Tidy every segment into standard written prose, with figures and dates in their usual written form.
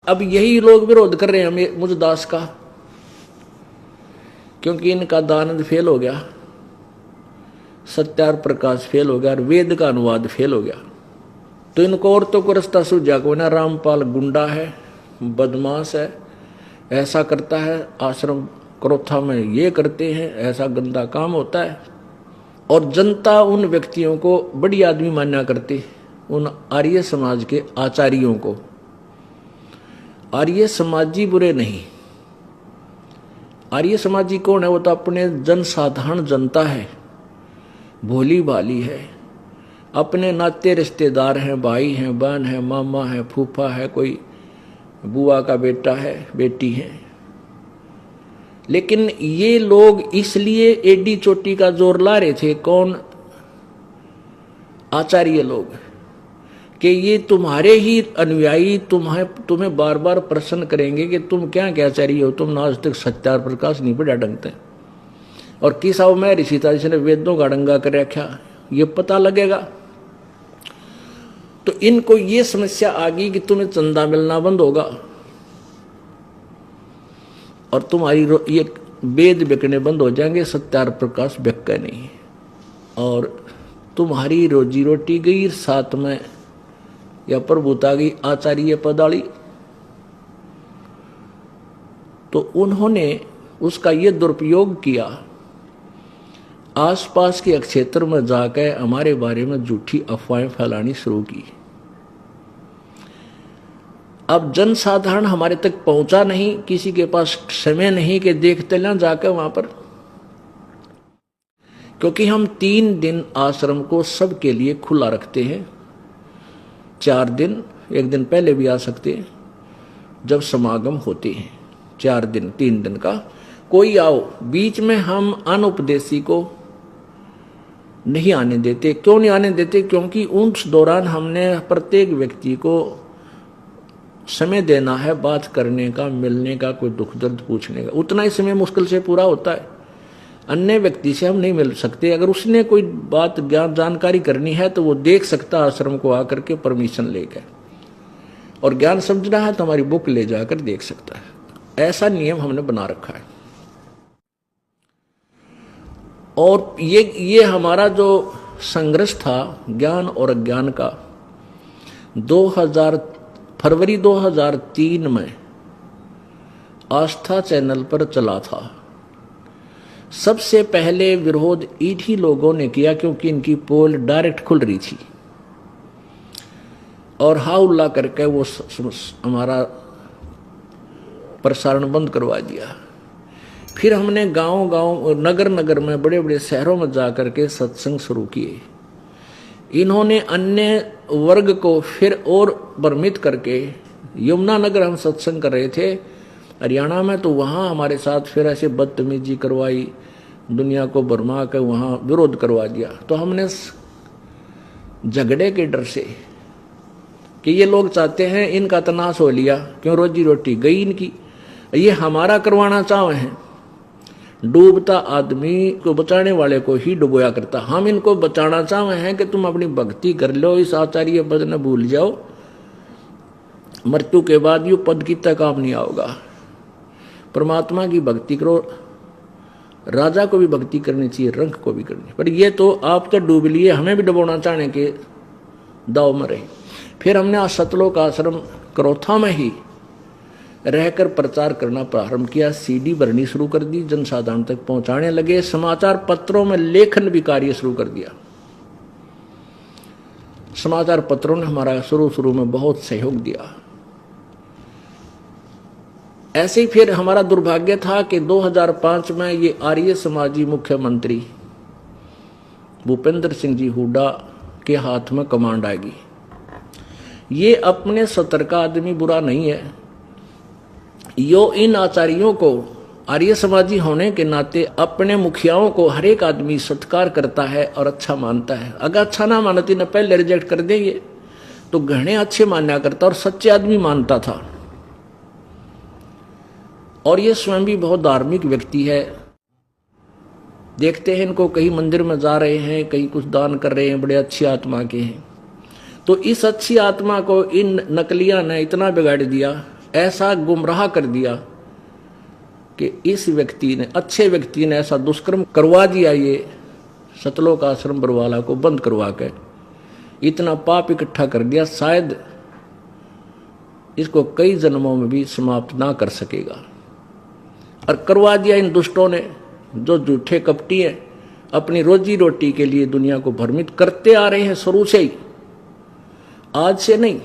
अब यही लोग विरोध कर रहे हैं मुझ दास का, क्योंकि इनका दानंद फेल हो गया, सत्यार प्रकाश फेल हो गया और वेद का अनुवाद फेल हो गया। तो इनको औरतों को रास्ता सूझा को ना, रामपाल गुंडा है, बदमाश है, ऐसा करता है, आश्रम क्रोथा में ये करते हैं, ऐसा गंदा काम होता है। और जनता उन व्यक्तियों को बड़ी आदमी मान्या करती, उन आर्य समाज के आचार्यों को। आर्य समाजी बुरे नहीं, आर्य समाजी कौन है? वो तो अपने जनसाधारण जनता है, भोली भाली है, अपने नाते रिश्तेदार हैं, भाई हैं, बहन है, मामा है, फूफा है, कोई बुआ का बेटा है, बेटी है। लेकिन ये लोग इसलिए एडी चोटी का जोर ला रहे थे, कौन? आचार्य लोग, कि ये तुम्हारे ही अनुयायी तुम्हें बार बार प्रश्न करेंगे कि तुम क्या आचार्य हो, तुमने आज तक सत्यार प्रकाश नहीं पढ़ा ढंग से, और किस आओ मैं ऋषि था जिसने वेदों का डंगा कर रखा, ये पता लगेगा। तो इनको ये समस्या आ गई कि तुम्हें चंदा मिलना बंद होगा और तुम्हारी ये वेद बिकने बंद हो जाएंगे, सत्यार प्रकाश बिकता नहीं, और तुम्हारी रोजी रोटी गई, साथ में या प्रभुता गई आचार्य पदाली। तो उन्होंने उसका ये दुरुपयोग किया, आसपास के क्षेत्र में जाकर हमारे बारे में झूठी अफवाहें फैलानी शुरू की। अब जनसाधारण हमारे तक पहुंचा नहीं, किसी के पास समय नहीं कि देखते ना जाकर वहां पर, क्योंकि हम 3 दिन आश्रम को सबके लिए खुला रखते हैं। 4 दिन, एक दिन पहले भी आ सकते हैं जब समागम होते हैं, 4 दिन 3 दिन का कोई आओ। बीच में हम अनुपदेशी को नहीं आने देते। क्यों नहीं आने देते? क्योंकि उस दौरान हमने प्रत्येक व्यक्ति को समय देना है, बात करने का, मिलने का, कोई दुख दर्द पूछने का। उतना ही समय मुश्किल से पूरा होता है। अन्य व्यक्ति से हम नहीं मिल सकते। अगर उसने कोई बात ज्ञान जानकारी करनी है तो वो देख सकता आश्रम को आकर के परमिशन लेकर, और ज्ञान समझना है तो हमारी बुक ले जाकर देख सकता है। ऐसा नियम हमने बना रखा है। और ये हमारा जो संघर्ष था ज्ञान और अज्ञान का, फरवरी 2003 में आस्था चैनल पर चला था। सबसे पहले विरोध इन्हीं लोगों ने किया, क्योंकि इनकी पोल डायरेक्ट खुल रही थी, और हाउल्ला करके वो हमारा प्रसारण बंद करवा दिया। फिर हमने गांव गांव, नगर नगर में, बड़े बड़े शहरों में जाकर के सत्संग शुरू किए। इन्होंने अन्य वर्ग को फिर और भ्रमित करके, यमुनानगर हम सत्संग कर रहे थे हरियाणा में, तो वहाँ हमारे साथ फिर ऐसे बदतमीजी करवाई, दुनिया को भरमा कर वहाँ विरोध करवा दिया। तो हमने झगड़े के डर से कि ये लोग चाहते हैं इनका तनाश हो लिया, क्यों रोजी रोटी गई इनकी, ये हमारा करवाना चाहे हैं। डूबता आदमी को बचाने वाले को ही डुबोया करता। हम इनको बचाना चाहे हैं कि तुम अपनी भक्ति कर लो, इस आचार्य पद न भूल जाओ, मृत्यु के बाद यू पद की तक काम नहीं आओगा। परमात्मा की भक्ति करो, राजा को भी भक्ति करनी चाहिए, रंग को भी करनी। पर ये तो आप तो डूब लिए, हमें भी डुबोना चाहने के दाव में रहे। फिर हमने सतलोक आश्रम क्रोथा में ही रहकर प्रचार करना प्रारंभ किया। सीडी भरनी शुरू कर दी, जनसाधारण तक पहुंचाने लगे। समाचार पत्रों में लेखन भी कार्य शुरू कर दिया। समाचार पत्रों ने हमारा शुरू में बहुत सहयोग दिया। ऐसे ही फिर हमारा दुर्भाग्य था कि 2005 में ये आर्य समाजी मुख्यमंत्री भूपेंद्र सिंह जी हुड्डा के हाथ में कमांड आएगी। ये अपने सतर का आदमी बुरा नहीं है, यो इन आचार्यों को आर्य समाजी होने के नाते अपने मुखियाओं को हर एक आदमी सत्कार करता है और अच्छा मानता है। अगर अच्छा ना मानती न पहले रिजेक्ट कर देंगे, तो घने अच्छे मान्या करता और सच्चे आदमी मानता था। और ये स्वयं भी बहुत धार्मिक व्यक्ति है। देखते हैं इनको, कहीं मंदिर में जा रहे हैं, कहीं कुछ दान कर रहे हैं, बड़े अच्छी आत्मा के हैं। तो इस अच्छी आत्मा को इन नकलिया ने इतना बिगाड़ दिया, ऐसा गुमराह कर दिया कि इस व्यक्ति ने, अच्छे व्यक्ति ने ऐसा दुष्कर्म करवा दिया, ये सतलोक आश्रम बरवाला को बंद करवा के इतना पाप इकट्ठा कर दिया, शायद इसको कई जन्मों में भी समाप्त ना कर सकेगा। और करवा दिया इन दुष्टों ने, जो झूठे कपटी हैं, अपनी रोजी रोटी के लिए दुनिया को भ्रमित करते आ रहे हैं शुरू से ही, आज से नहीं।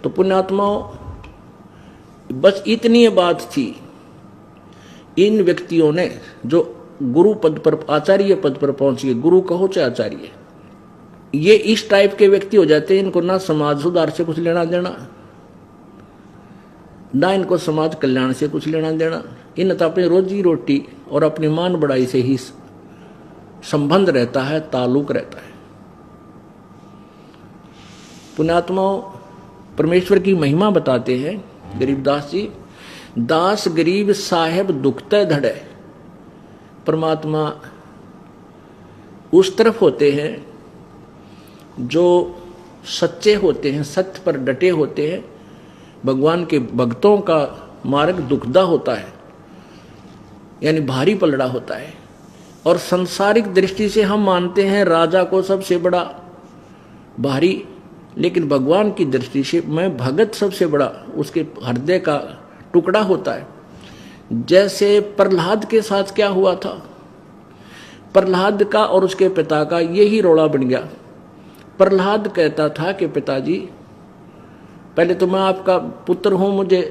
तो पुण्यात्माओं, बस इतनी बात थी। इन व्यक्तियों ने जो गुरु पद पर, आचार्य पद पर पहुंच गए, गुरु कहो चाहे आचार्य, ये इस टाइप के व्यक्ति हो जाते हैं। इनको ना समाज सुधार से कुछ लेना देना, ना इनको समाज कल्याण से कुछ लेना देना। इन तो अपनी रोजी रोटी और अपनी मान बढ़ाई से ही संबंध रहता है, ताल्लुक रहता है। पुण्यात्माओं, परमेश्वर की महिमा बताते हैं गरीबदास जी। दास गरीब साहेब दुखते धड़े। परमात्मा उस तरफ होते हैं जो सच्चे होते हैं, सत्य पर डटे होते हैं। भगवान के भक्तों का मार्ग दुखदा होता है, यानी भारी पलड़ा होता है। और सांसारिक दृष्टि से हम मानते हैं राजा को सबसे बड़ा भारी, लेकिन भगवान की दृष्टि से मैं भगत सबसे बड़ा, उसके हृदय का टुकड़ा होता है। जैसे प्रहलाद के साथ क्या हुआ था, प्रहलाद का और उसके पिता का यही रोड़ा बन गया। प्रहलाद कहता था कि पिताजी, पहले तो मैं आपका पुत्र हूं, मुझे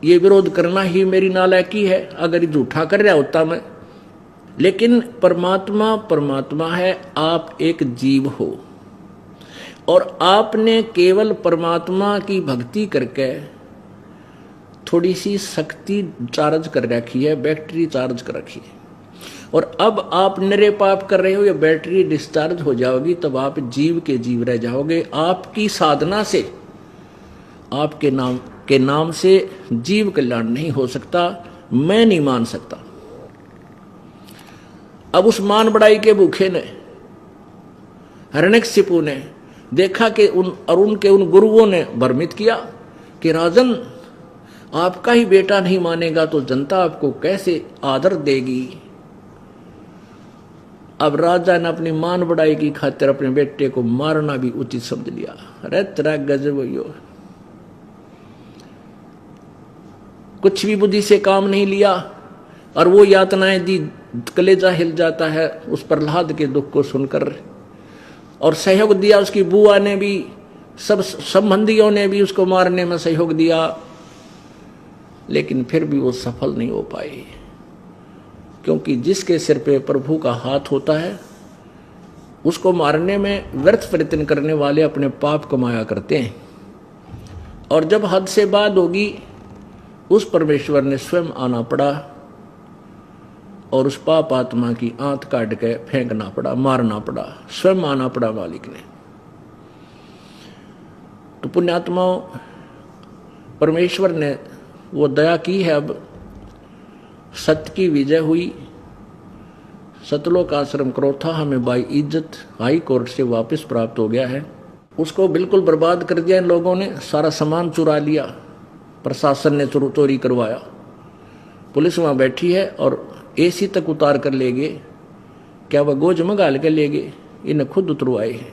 ये विरोध करना ही मेरी नालायकी है, अगर झूठा कर रहा होता मैं। लेकिन परमात्मा परमात्मा है, आप एक जीव हो और आपने केवल परमात्मा की भक्ति करके थोड़ी सी शक्ति चार्ज कर रखी है, बैटरी चार्ज कर रखी है। और अब आप निरे पाप कर रहे हो, ये बैटरी डिस्चार्ज हो जाओगी, तब आप जीव के जीव रह जाओगे। आपकी साधना से, आपके नाम से जीव कल्याण नहीं हो सकता, मैं नहीं मान सकता। अब उस मान बढ़ाई के भूखे ने, हिरण्यकशिपु ने देखा कि उनके उन गुरुओं ने भ्रमित किया कि राजन, आपका ही बेटा नहीं मानेगा तो जनता आपको कैसे आदर देगी। अब राजा ने अपनी मान बढ़ाई की खातिर अपने बेटे को मारना भी उचित समझ लिया। अरे तेरा गजब हो, कुछ भी बुद्धि से काम नहीं लिया और वो यातनाएं दी, कलेजा हिल जाता है उस प्रहलाद के दुख को सुनकर। और सहयोग दिया उसकी बुआ ने भी, सब संबंधियों ने भी उसको मारने में सहयोग दिया, लेकिन फिर भी वो सफल नहीं हो पाए। क्योंकि जिसके सिर पे प्रभु का हाथ होता है, उसको मारने में व्यर्थ प्रयत्न करने वाले अपने पाप कमाया करते हैं। और जब हद से बात होगी, उस परमेश्वर ने स्वयं आना पड़ा और उस पाप आत्मा की आंत काट के फेंकना पड़ा, मारना पड़ा, स्वयं आना पड़ा मालिक ने। तो पुण्यात्माओं, परमेश्वर ने वो दया की है। अब सत्य की विजय हुई। सतलोक आश्रम क्रोथा हमें बाई इज्जत हाई कोर्ट से वापस प्राप्त हो गया है। उसको बिल्कुल बर्बाद कर दिया इन लोगों ने, सारा सामान चुरा लिया, प्रशासन ने चोरी करवाया। पुलिस वहां बैठी है और एसी तक उतार कर ले गए। क्या वह गोज मंगाल के ले गए? इन्हें खुद उतरवाए हैं।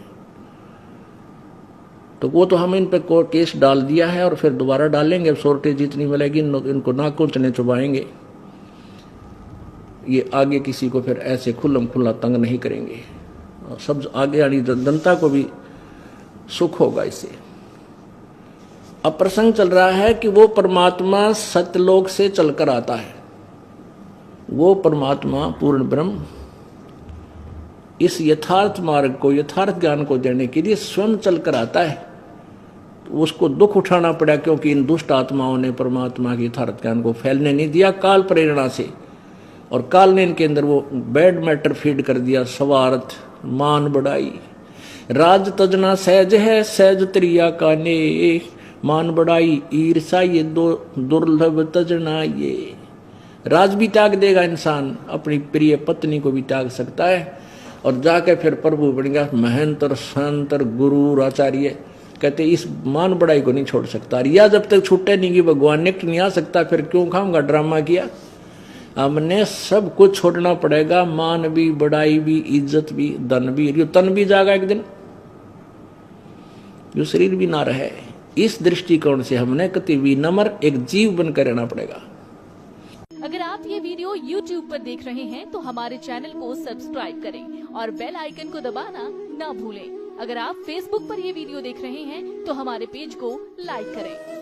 तो वो तो हम इन पे केस डाल दिया है और फिर दोबारा डालेंगे। शॉर्टेज जितनी मिलेगी इनको नाकुचने चुबाएंगे। ये आगे किसी को फिर ऐसे खुल्लम खुल्ला तंग नहीं करेंगे। सब आगे आनी जनता को भी सुख होगा इससे। अब प्रसंग चल रहा है कि वो परमात्मा सतलोक से चलकर आता है। वो परमात्मा पूर्ण ब्रह्म इस यथार्थ मार्ग को, यथार्थ ज्ञान को देने के लिए स्वयं चलकर आता है। तो उसको दुख उठाना पड़ा, क्योंकि इन दुष्ट आत्माओं ने परमात्मा के यथार्थ ज्ञान को फैलने नहीं दिया काल प्रेरणा से। और काल ने इनके अंदर वो बैड मैटर फीड कर दिया, स्वार्थ, मान बढ़ाई। राज तजना सहज है, सहज त्रिया का ने, मान बढ़ाई ईर्षा ये दो दुर्लभ तजना। ये राज भी त्याग देगा इंसान, अपनी प्रिय पत्नी को भी त्याग सकता है और जाके फिर प्रभु बन गया महंत और संत और गुरु आचार्य। कहते इस मान बढ़ाई को नहीं छोड़ सकता, या जब तक छूटे नहीं कि भगवान निकट नहीं आ सकता फिर क्यों खाऊंगा ड्रामा किया। हमने सब कुछ छोड़ना पड़ेगा, मान भी, बढ़ाई भी, इज्जत भी, धन भी, यो तन भी जाएगा एक दिन, जो शरीर भी ना रहे। इस दृष्टिकोण से हमने कति विनम्र एक जीव बनकर रहना पड़ेगा। अगर आप ये वीडियो YouTube पर देख रहे हैं तो हमारे चैनल को सब्सक्राइब करें और बेल आइकन को दबाना ना भूलें। अगर आप Facebook पर ये वीडियो देख रहे हैं तो हमारे पेज को लाइक करें।